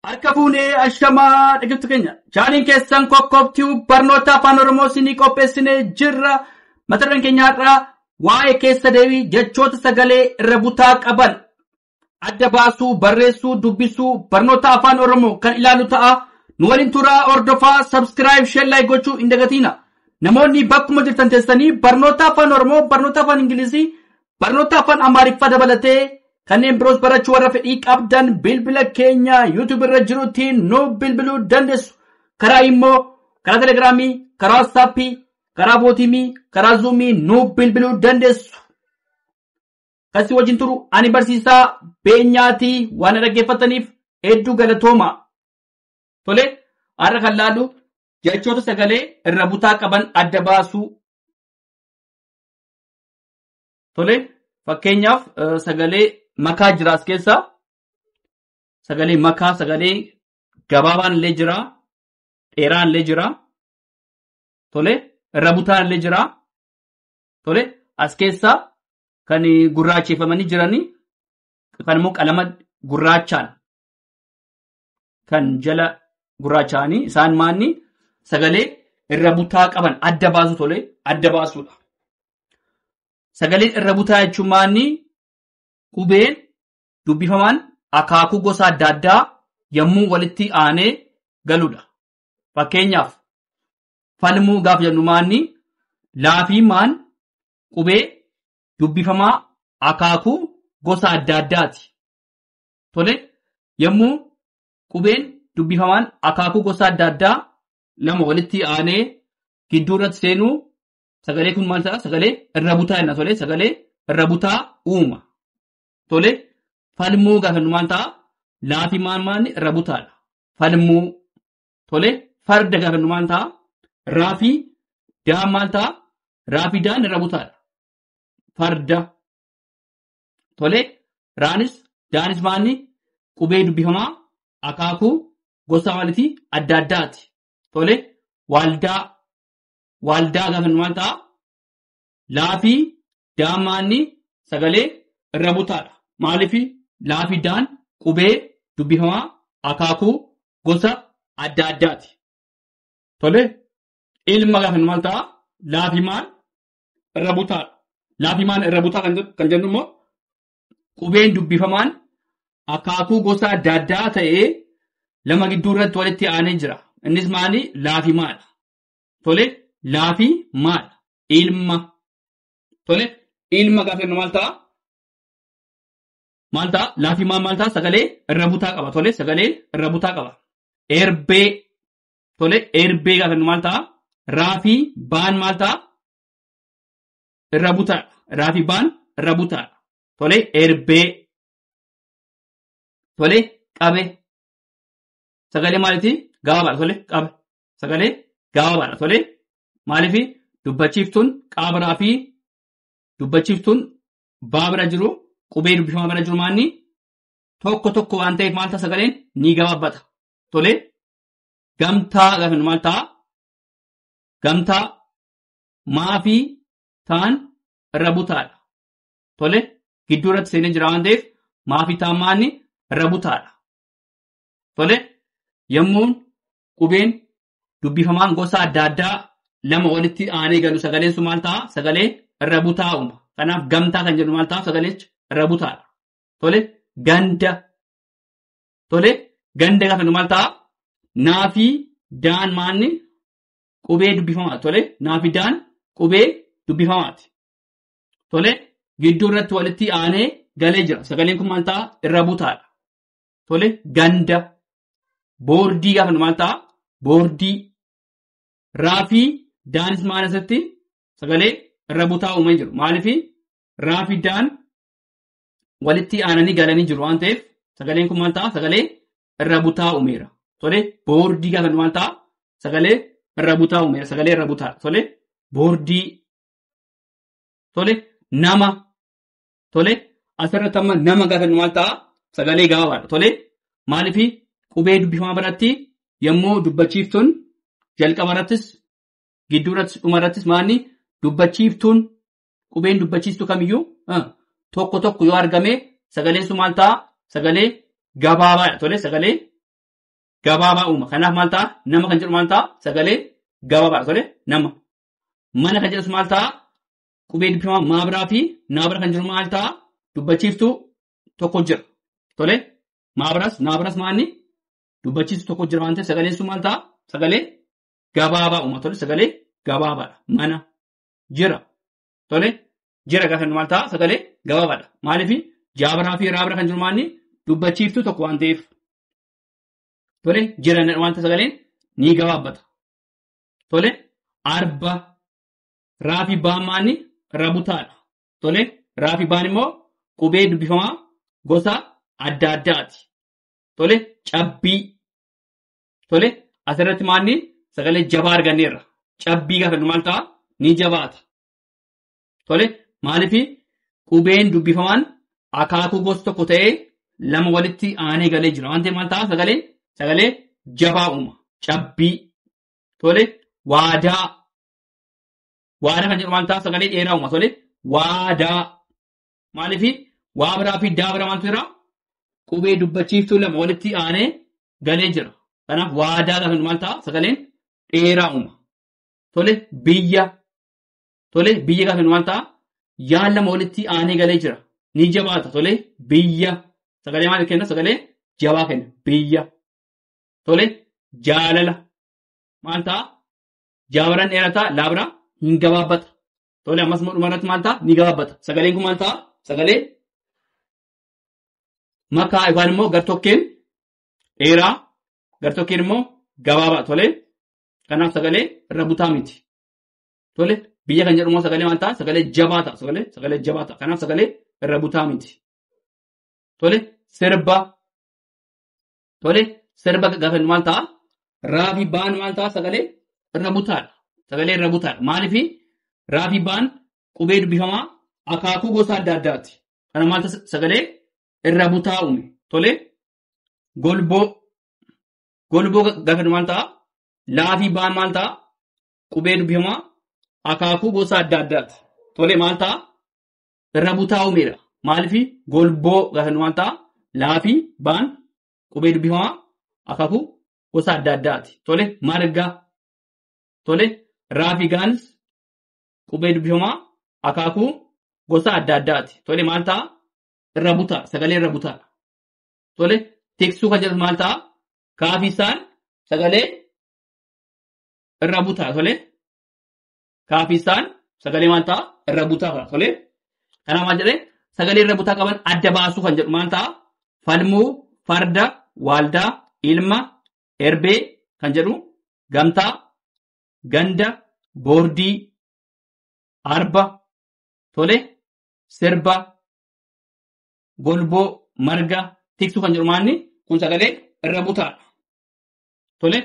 Harka fuunee ashamaa dhaggeeffattoota keenya. Chaaniin keessan kokkobtuu barnoota afaan Oromoo isinii qopheessinee jirra. Mata dureen keenya har'aa waa'ee keessa deebii jechoota sagalee irra butaa qaban adda baasuu, barreessuu, dubbisuu barnoota afaan Oromoo kan ilaalu ta'a. Nu waliin turaa, hordofaa, subscribe, share, like gochuu hin dagatina. Namoonni bakkuma jirtan teessanii barnoota afaan Oromoo, barnoota afaan Ingilizii, barnoota afaan Amaariffaa dabalatee kanneen biroos barachuu warra fedhii qabdan bilbila keenya YouTube irra jirutiin nu bilbiluu dandeessu. Karaa immoo karaa Telegiraamii, karaa WhatsAppii, karaa Bootimii, karaa Zoomii nu bilbiluu dandeessu. Kasi wajjin turu ani barsiisaa Beenyaatii waan dhaggeeffataniif hedduu galatooma. Tole, har'a kan laalu jechoota sagalee irra butaa qaban adda baasuu. Tole, fakkeenyaaf sagalee makaa jira as keessa. Sagalee makaa, sagalee gabaabaan illee jira. Dheeraan illee jira. Tole, irra butaan illee jira. Tole, as keessa kan gurraacheffamanii jiranii kan immoo qalama gurraachaan kan jala gurraachaanii isaan maanni sagalee irra butaa qaban adda baasu. Tole, adda baasuudha. Sagaleen irra butaa jechuun maanni qubeen dubbifamaan akaakuu gosa adda addaa yommuu walitti aanee galuudha. Fakkeenyaaf falmuu gaafa jennu maanni laafii maan qubee dubbifamaa akaakuu gosa adda addaati. Tole, yommuu qubeen dubbifamaan akaakuu gosa adda addaa lama walitti aanee gidduu irratti seenuu sagalee kun maal ta'a? Sagalee irra butaa jenna. Tole, sagalee irra butaa uuma. Tole, falmuu gaafa jennu maal ta'a? Laafii maanni irra butaadha. Falmuu. Tole, farda gaafa jennu maal ta'a? Raafii daan maal ta'a? Raafii daan irra butaadha. Farda. Tole, raanis daanis maanni qubee dubbifamaa akaakuu gosa maaliti adda addaati. Tole, waaldaa. Waaldaa gaafa jennu maal ta'a? Laafii daan maanni sagalee irra butaadha. Maaliif laafii daan qubee dubbifamaa akaakuu gosa adda addaati. Tole, ilma gaafa jennu maal ta'a? Laafii maan irra butaadha. Laafii maan irra butaa kan jennu immoo qubeen dubbifamaan akaakuu gosa adda addaa ta'ee lama gidduu irratti walitti aanee jira. Innis maali? Laafii maadha. Tole, laafii maadha? Ilma. Tole, ilma gaafa jennu maal ta'a? Maal ta'a? Laafii maal ta'a? Sagalee irra butaa qaba. Tole, sagalee irra butaa qaba. Erbee. Tole, erbee gaafa jennu maal ta'a? Raafii baan maal ta'a? Irra butaadha. Raafii baan irra butaadha. Tole, erbee. Tole, qabe. Sagalee maaliti? Gabaabaadha. Tole, qabe. Sagalee gabaabaadha. Tole, maaliif dubbachiiftuun qaabaraa fi dubbachiiftuun baa bira jiru qubee dubbifamaa bira jiru maanni tokko tokko waan ta'eef maal ta'a? Sagaleen ni gabaabbata. Tole, gamtaa gaafa jennu maal ta'a? Gamtaa maa fi taan irra butaadha. Tole, gidduu irratti seenee jira waan ta'eef maa fi taan maanni irra butaadha. Tole, yommuu qubeen dubbifamaan gosa adda addaa lama walitti aanee galu sagaleen sun maal ta'a? Sagalee irra butaa uuma. Kanaaf gamtaa kan jedhu maal ta'a? Sagalee irra butaadha. Tole, ganda. Tole, ganda gaafa jennu maal ta'a? Naafii daan maanni qubee dubbifamaa. Tole, naafii daan qubee dubbifamaati. Tole, gidduu irratti walitti aanee galee jira. Sagaleen kun maal ta'a? Irra butaadha. Tole, ganda. Boordii gaafa jennu maal ta'a? Boordii. Raafii daanis maal asatti sagalee irra butaa uumee jiru. Maaliif raafii daan walitti aananii galanii jiru waan ta'eef sagaleen kun maal ta'a? Sagalee irra butaa uumeera. Tole, boordii gaafa jennu maal ta'a? Sagalee irra butaa uumeera. Sagalee irra butaa. Tole, boordii. Tole, nama. Tole, asirratti amma nama gaafa jennu maal ta'a? Sagalee gabaabaadha. Tole, maaliif qubee dubbifamaa biratti yommuu dubbachiiftuun jalqaba irrattis gidduu irrattis dhuma irrattis maanni dubbachiiftuun qubeen dubbachiiftu kamiyyuu tokko tokko yoo argame sagaleen sun maal ta'a? Sagalee gabaabaadha. Tole, sagalee gabaabaa uuma. Kanaaf maal ta'a? Nama kan jedhu maal ta'a? Sagalee gabaabaadha. Tole nama. Mana kan jedhus maal ta'a? Qubee dubbifamaa maa biraa fi naa bira kan jiru maal ta'a? Dubbachiiftuu tokko jira. Tole maa biras naa biras maalni? Dubbachiiftuu tokko jira waan ta'eef sagaleen sun maal ta'a? Sagalee gabaabaa uuma. Tole sagalee gabaabaadha. Mana jira. Tole jira gaafa maal ta'a? Sagalee gabaabaadha. Maaliif jaabiraa fi raabira kan jiru maalni? Dubbachiiftuu tokko waan ta'eef. Tole jira wanta sagaleen ni gabaabbata. Tole arba raafi baan maalni? Rabutaadha. Tole raafi baan immoo qubee dubbifamaa gosa adda addaati. Tole cabbii. Tole asirratti maalni? Sagalee jabaa arganneerra. Cabbii gaafa maal ta'a? Ni jabaata. Tole maaliif qubeen dubbifamaan akaakuu gosa tokko ta'ee lama walitti aanee galee jira. Waan ta'eef maal ta'a? Sagalee jabaa uuma. Cabbii. Tole waadaa. Waadaa kan jedhu maal ta'a? Sagalee dheeraa uuma. Tole waadaa. Maaliif waa biraa fi daa biraa maaltu jira? Qubee dubbachiiftuu lama walitti aanee galee jira. Kanaaf waadaa kan maal ta'a? Sagaleen dheeraa uuma. Tole biyya. Tole biyya gaafa maal ta'a? Yaa lama walitti aanee galee jira. Ni jabaata. Tole biyya. Sagalee maal kenna? Sagalee jabaa kenna. Biyya. Tole jaalala. Maal ta'a? Jaabiran dheerataa laabira hin gabaabbata. Tole ammas dhumarratti maal ta'a? Ni gabaabbata. Sagaleen kun maal ta'a? Sagalee makaa yookaan immoo gartokkeen dheeraa gartokkeen immoo gabaabaa. Tole kanaaf sagalee irra butaa miti. Tole biyya kan jedhu immoo sagalee maal ta'a? Sagalee jabaa ta'a. Sagalee jabaa ta'a. Kanaaf sagalee irra butaa miti. Tole sirba. Tole sirba gaafa maal ta'a? Raafi baan maal ta'a? Sagalee irra butaadha. Sagalee irra butaadha. Maaliif raafi baan qubee dubbifamaa akaakuu gosa adda addaati. Kana maal ta'a? Sagalee irra butaa uume. Tole golboo. Golboo gaafa maal ta'a? Laafi baan maal ta'a? Qubee dubbifamaa akaakuu gosa adda addaati. Tole maal ta'a? Irra butaa uumeedha. Maaliif golboo gaafa maal ta'a? Laafi baan qubee dubbifamaa akaakuu gosa adda addaati. Tole marga. Tole raafi gaanis qubee dubbifamaa akaakuu gosa adda addaati. Tole maal ta'a? Irra butaa. Sagalee irra butaadha. Tole tiksuu kan jedhu maal ta'a? Kaafisaan sagalee irra butaa. Tole kaafisaan sagalee maal ta'a? Irra butaa. Tole kanaaf maal jedhee sagalee irra butaa qaban adda baasuu kan jedhu maal ta'a? Falmuu, farda, waaldaa, ilma, erbee kan jedhu gamtaa, ganda, boordii, arba, tole sirba, golboo, marga, tiksuu kan jedhu maalni kun sagalee irra butaadha. Tole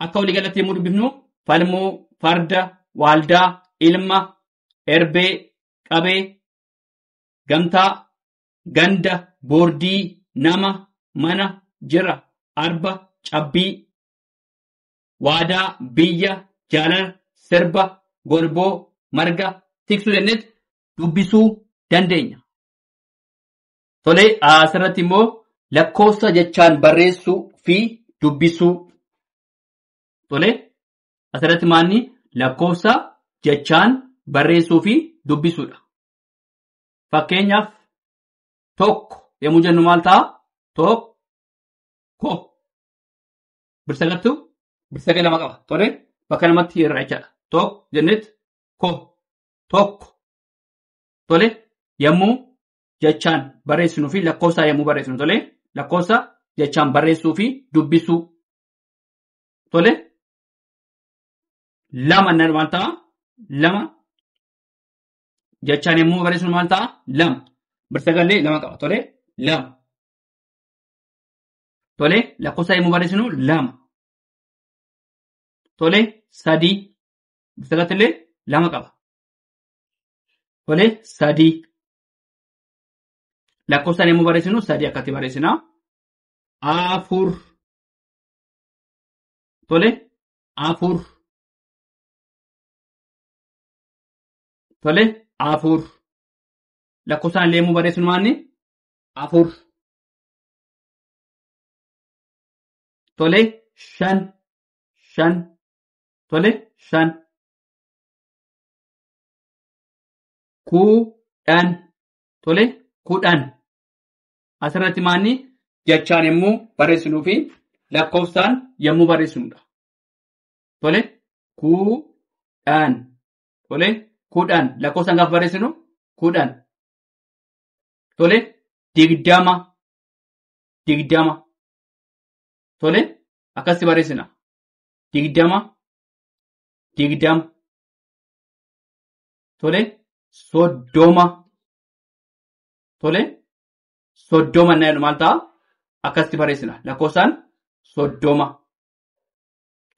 akka walii galatti yommuu dubbifnu falmuu, farda, waaldaa, ilma, erbee, qabee, gamtaa, ganda, boordii, nama, mana, jira, arba, cabbii, waadaa, biyya, jaalala, sirba, golboo, marga, tiksuu jennetti dubbisuu dandeenya. Tole asirratti immoo lakkoofsa jechaan barreessuu fi dubbisuu. Tole asirratti maalni lakkoofsa jechaan barreessuu fi dubbisuudha. Fakkeenyaaf tokko yommuu jennu maal ta'a? Tokko. Birsagattu birsagee lama qaba. Tole bakka namatti irraa jechaadha. Tokko jennetti tokko. Tole yommuu jechaan barreessinuu fi lakkoofsa yommuu barreessinu. Tole lakkoofsa jechaan barreessuu fi dubbisuu. Tole lama maal ta'a? Lama jechaan yommuu barreessinu maal ta'a? Lama. Birsagallee lama qaba. Tole lama. Tole lakkoofsa yommuu barreessinu lama. Tole sadii. Birsagattillee lama qaba. Tole sadii. Lakkoofsa yommuu barreessinu sadii akkatti barreessina. Afur. Tole afur. Tole afur. Lakkoofsaan illee yommuu barreessinu maalni? Afur. Tole shan shan tole shan kudhan tole kudhan asirratti maanni jechaan yommuu barreessinuu fi lakkoofsaan yommuu barreessinudha. Tole kudhan tole kudhan lakkoofsaan gaafa barreessinu kudhan tole digdama digdama tole akkasitti barreessina digdama digdama tole soddoma tole soddoma na maal ta'a akkasitti barreessina lakkoofsaan soddoma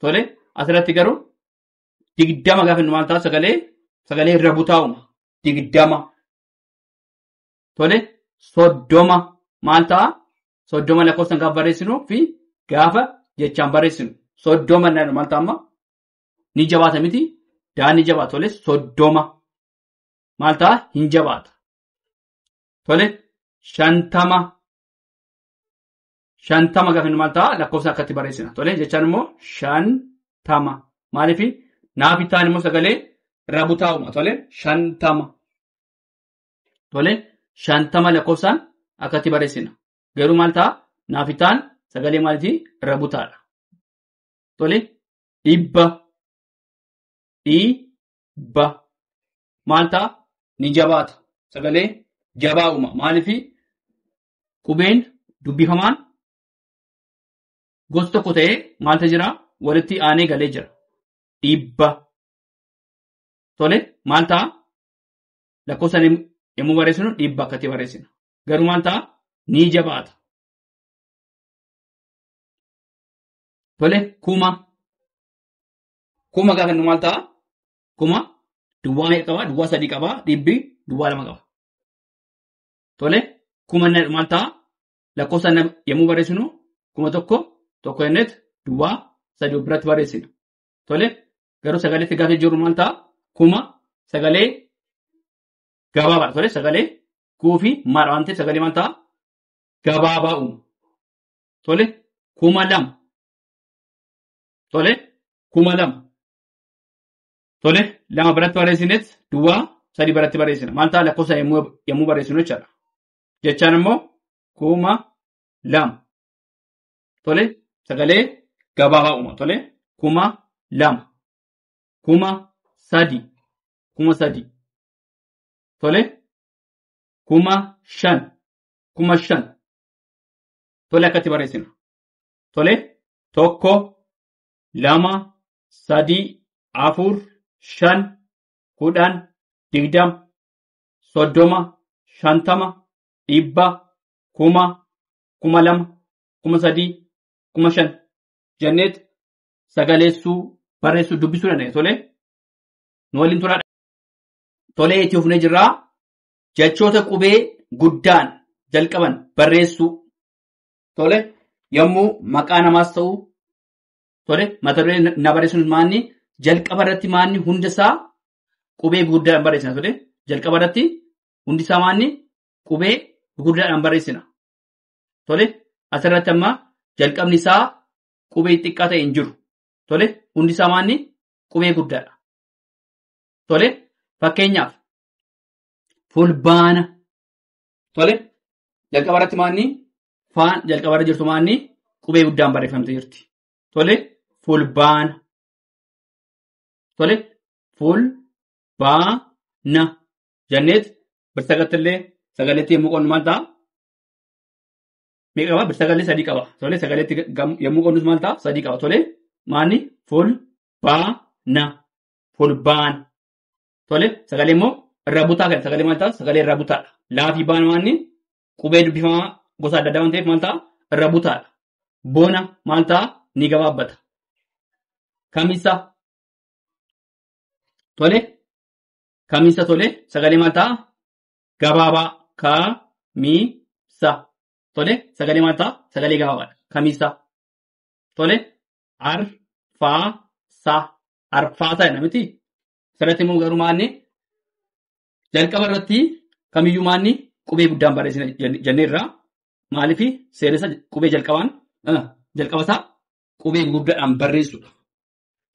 tole asirratti garuu digdama gaafa inni maal ta'a sagalee irra butaa'uma digdama tole soddoma maal ta'a soddoma lakkoofsaan gaafa barreessinu fi gaafa jechaan barreessinu soddoma na maal ta'a amma ni jabaata miti daan ni jabaata tole soddoma maal ta'a hin jabaata tole shantama shantama gaafa inni maal ta'a lakkoofsa akkatti barreessina tole jechaan immoo shantama maaliif naafitaan immoo sagalee irra butaa'uma tole shantama tole shantama lakkoofsaan akkatti barreessina garuu maal ta'a naafitaan sagalee maalitii irra butaadha tole dhibba dhibba maal ta'a ni jabaata sagalee jabaa'uma maaliif qubeen dubbifamaan gosa tokko ta'ee maaltu jira walitti aanee galee jira dhibba tole maal ta'a lakkoofsaan yommuu barreessinu dhibba akkatti barreessina garuu maal ta'a ni jabaata tole kuma gaafa inni maal ta'a kuma duwwaa meeqa qaba duwwaa sadii qaba dhibbi duwwaa lama qaba tole kuma maal ta'a lakkoofsaan yommuu barreessinu kuma tokko jennet duwwaa sadii biratti barreessina tole garuu sagaleetti gaafa jiru maal ta'a kuma sagalee gabaabaa tole sagalee kuufi maal waan ta'eef sagalee maal ta'a gabaabaa uuma tole kuma lama tole kuma lama tole lama biratti barreessinet duwwaa sadii biratti barreessina maal ta'a lakkoofsa yommuu barreessinu jechaadha jechaan immoo kuma lama tole sagalee gabaabaa uuma tole kuma lama kuma sadii tole kuma shan tole akkatti barreessina tole tokko lama sadii afur shan kudhan digdama soddoma shantama dhibba kuma lama kuma sadii kuma shan jenneet sagaleessuu barreessuu dubbisuu dandeenya tole nu waliin turaa tole itti fufnee jirraa jechoota qubee guddaan jalqaban barreessuu tole yommuu maqaa namaas ta'uu tole mata duree na barreessuun maanni jalqaba irratti maanni hundisaa qubee guddaadhaan barreessina tole jalqaba irratti hundisaa maanni qubee guddaadhaan barreessina tole asirratti amma jalqabni isaa qubee xiqqaa ta'e hin jiru tole hundisaa maanni qubee guddaadha tole fakkeenyaaf fulbaana tole jalqaba irratti maanni faan jalqaba irra jirtu maanni qubee guddaan barreeffamte jirti tole fulbaana tole fulbaana jenneet birsagatillee sagaleetti yommuu qonnu maal ta'a meeqa qaba birsagalee sadii qaba tole sagaleetti yommuu qonnus maal ta'a sadii qaba tole maanni fulbaana tole sagalee immoo irra butaa kan sagalee maal ta'a sagalee irra butaadha laafii baan maanni qubee dubbifamaa gosa adda addaa waan ta'eef maal ta'a irra butaadha bona maal ta'a ni gabaabbata kamisa tole sagalee maal ta'a gabaabaa kamisa tole sagalee maal ta'a sagalee gabaabaadha kamisa tole arfaasaa namiti sirratti immoo garuu maanni jalqaba irratti kamiyyuu maanni qubee guddaan barreessina jenneerraa maaliif seeressa qubee jalqabasaa qubee guddaadhaan barreessudha.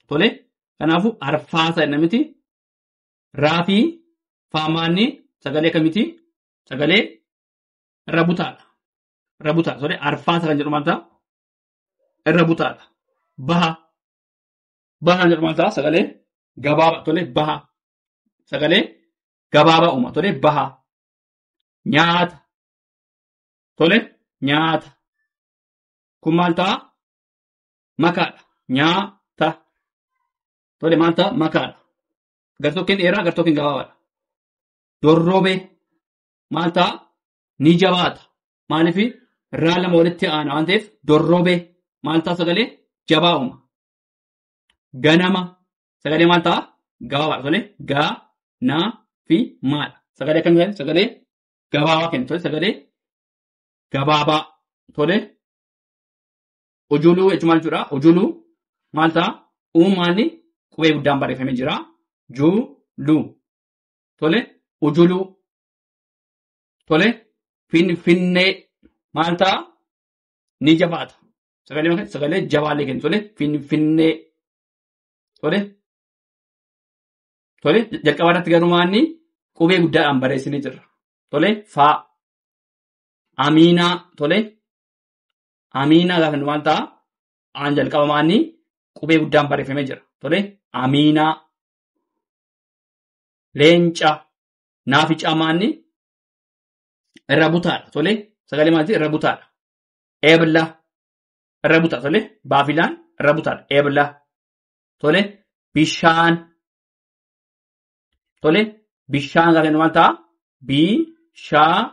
Tole, kanaafuu arfaasa jenna miti. Raa fi faamaanni sagalee kamiti? Sagalee irra butaadha. Irra butaa. Tole, arfaasa kan jedhu maal ta'a? Irra butaadha. Baha. Baha kan jedhu maal ta'a? Sagalee gabaabaa. Tole, baha. Sagalee gabaabaa uuma. Tole, baha. Nyaata. Tole, nyaata. Kun maal ta'a? Makaadha. Nyaata. Tole, maal ta'a? Makaadha. Gartokkeen dheeraa, gartokkeen gabaabaadha. Dorroobee maal ta'a? Ni jabaata. Maaliif irraa lama walitti aana waan ta'eef dorroobee maal ta'a? Sagalee jabaa uuma. Ganama sagalee maal ta'a? Gabaabaadha. Tole, gaa, naa fi maadha. Sagalee akkam jedhani? Sagalee gabaabaa kenna. Tole, sagalee gabaabaa. Tole, ujuluu jechuun maal jechuudha? Ujuluu maal ta'a? Uumaanni qubee guddaan barreeffamee jira. Juluu. Tole, ujuluu. Tole, finfinnee maal ta'a? Ni jabaata. Sagalee jabaallee kenna. Tole, finfinnee. Tole, tole, jalqaba irratti garuu maanni qubee guddaadhaan barreessinee jirra. Tole, faa. Aminaa. Tole, aminaa gaafa nu maal ta'a? Aan jalqaba maanni qubee guddaan barreeffamee jira. Tole, aminaa. Leenca. Naafi caamaanni irra butaadha. Tole, sagalee maaltii? Irra butaadha. Eebla. Irra butaa. Tole, baafilaan irra butaadha. Eebla. Tole, bishaan. Tole, bishaan gaafa nu maal ta'a? Bishaan.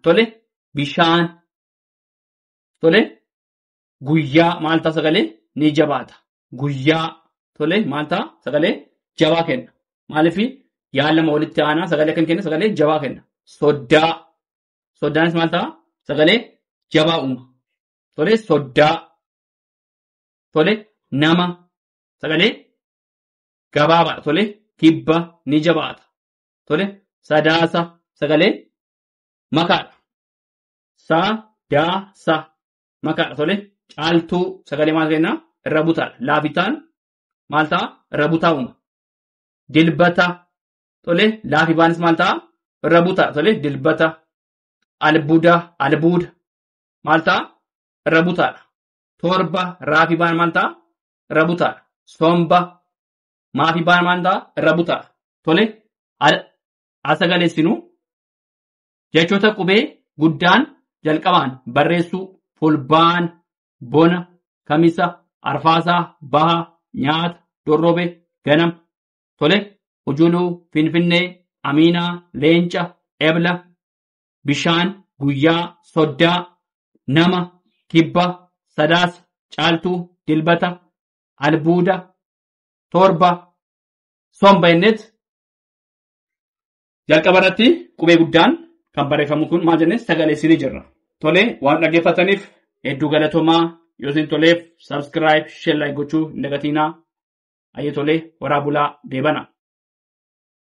Tole, bishaan. Tole, guyyaa maal ta'a? Sagalee ni jabaata. Guyyaa. Tole, maal ta'a? Sagalee jabaa kenna. Maaliif yaa lama walitti aanaa sagalee kan kenna? Sagalee jabaa kenna. Soddaa. Soddaanis maal ta'a? Sagalee jabaa uuma. Tole, soddaa. Tole, nama. Sagalee gabaabaadha. Tole, kibba ni jabaata. Tole, sadaasa. Sagalee makaadha. Sadaasa. Makaadha. Tole, caaltuu. Sagalee maal kenna? Irra butaadha. Laafitaan maal ta'a? Irra butaa uuma. Dilbata. Tole, laafibaanis maal ta'a? Irra butaadha. Tole, dilbata. Albuuda. Albuuda. Maal ta'a? Irra butaadha. Torba. Raafibaan maal ta'a? Irra butaadha. Somba. Maafibaan maal ta'a? Irra butaadha. Tole, asagaleessinu jechoota qubee guddaan jalqabaan barreessuu fulbaan, bona, kamisa, arfaasaa, baha, nyaata, dorrobe, ganam. Tole, ujuluu, finfinnee, aminaa, leenca, ebla, bishaan, guyyaa, soddaa, nama, kibba, sadaasa, caaltuu, dilbata, albuuda, torba, somba innet jalqaba irratti qubee guddaan kan barreeffamu kun maal jenne sagaleessinii jirra. Tole, waan dhaggeeffataniif hedduu galatoomaa. Yoo isin toleef subscribe, share, like gochuu hin dagatinaa. Ayyee tole, horaa bulaa deebana.